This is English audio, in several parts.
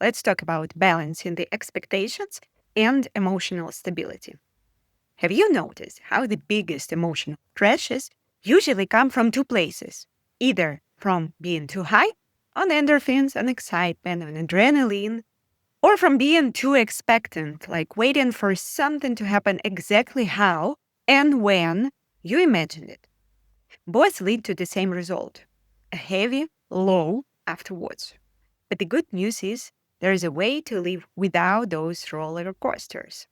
let's talk about balancing the expectations and emotional stability. Have you noticed how the biggest emotional crashes usually come from two places? Either from being too high on endorphins and excitement and adrenaline, or from being too expectant, like waiting for something to happen exactly how and when you imagined it. Both lead to the same result, a heavy low afterwards. But the good news is there is a way to live without those roller coasters.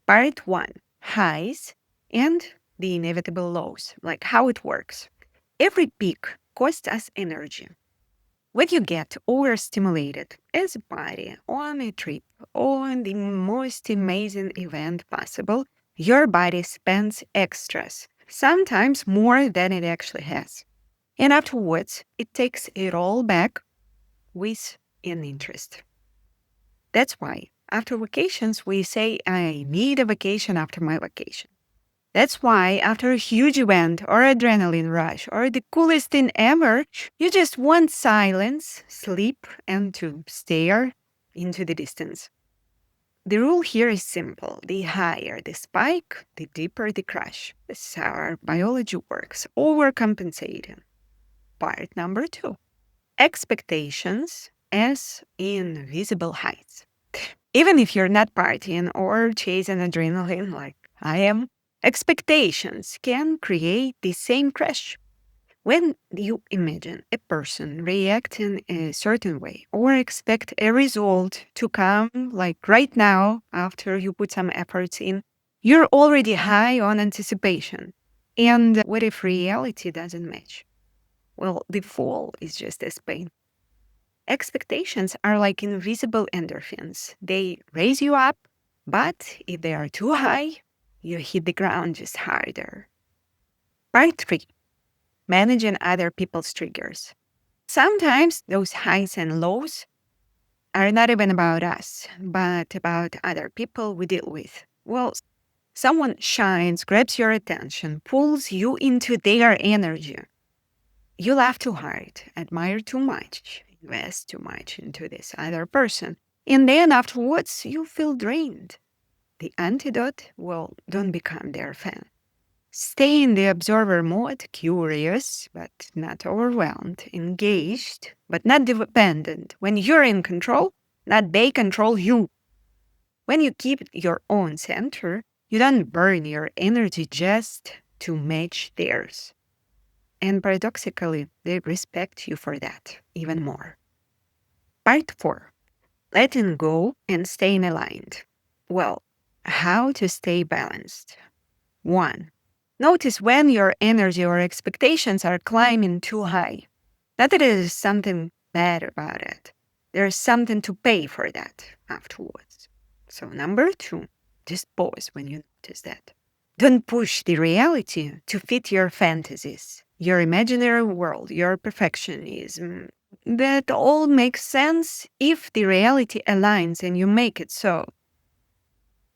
Part one, highs and the inevitable lows, like how it works. Every peak costs us energy. When you get overstimulated as a party, on a trip, on the most amazing event possible, your body spends extras, sometimes more than it actually has. And afterwards, it takes it all back with an interest. That's why after vacations, we say, I need a vacation after my vacation. That's why after a huge event or adrenaline rush or the coolest thing ever, you just want silence, sleep, and to stare into the distance. The rule here is simple. The higher the spike, the deeper the crash. This is how our biology works. Overcompensating. Part number two. Expectations as invisible heights. Even if you're not partying or chasing adrenaline like I am, expectations can create the same crash. When you imagine a person reacting a certain way or expect a result to come like right now after you put some efforts in, you're already high on anticipation. And what if reality doesn't match? Well, the fall is just as painful. Expectations are like invisible endorphins. They raise you up, but if they are too high, you hit the ground just harder. Part three, managing other people's triggers. Sometimes those highs and lows are not even about us, but about other people we deal with. Well, someone shines, grabs your attention, pulls you into their energy. You laugh too hard, admire too much, invest too much into this other person. And then afterwards, you feel drained. The antidote? Well, don't become their fan. Stay in the observer mode, curious, but not overwhelmed, engaged, but not dependent. When you're in control, not they control you. When you keep your own center, you don't burn your energy just to match theirs. And paradoxically, they respect you for that even more. Part four, letting go and staying aligned. Well, how to stay balanced. One, notice when your energy or expectations are climbing too high. Not that it is something bad about it. There's something to pay for that afterwards. So, number two, just pause when you notice that. Don't push the reality to fit your fantasies, your imaginary world, your perfectionism. That all makes sense if the reality aligns and you make it so.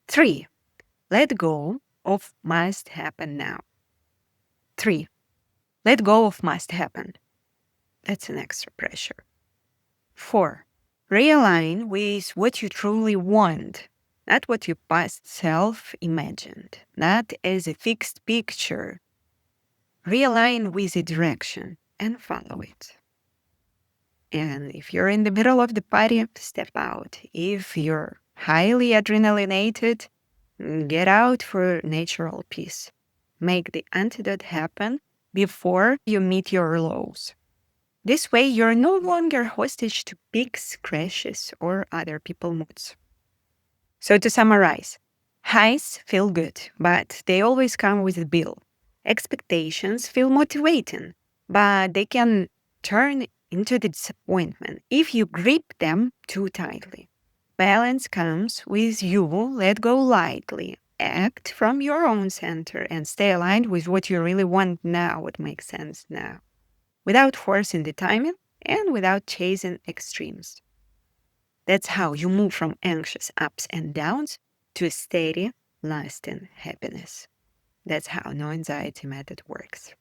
Three, let go of must happen now. Three, let go of must happen. That's an extra pressure. Four, realign with what you truly want, not what your past self imagined, not as a fixed picture. Realign with the direction and follow it. And if you're in the middle of the party, step out. If you're highly adrenalinated, get out for natural peace. Make the antidote happen before you meet your lows. This way, you're no longer hostage to peaks, crashes, or other people's moods. So to summarize, highs feel good, but they always come with a bill. Expectations feel motivating, but they can turn into disappointment if you grip them too tightly. Balance comes with you let go lightly, act from your own center, and stay aligned with what you really want now, what makes sense now, without forcing the timing and without chasing extremes. That's how you move from anxious ups and downs to a steady, lasting happiness. That's how no anxiety method works.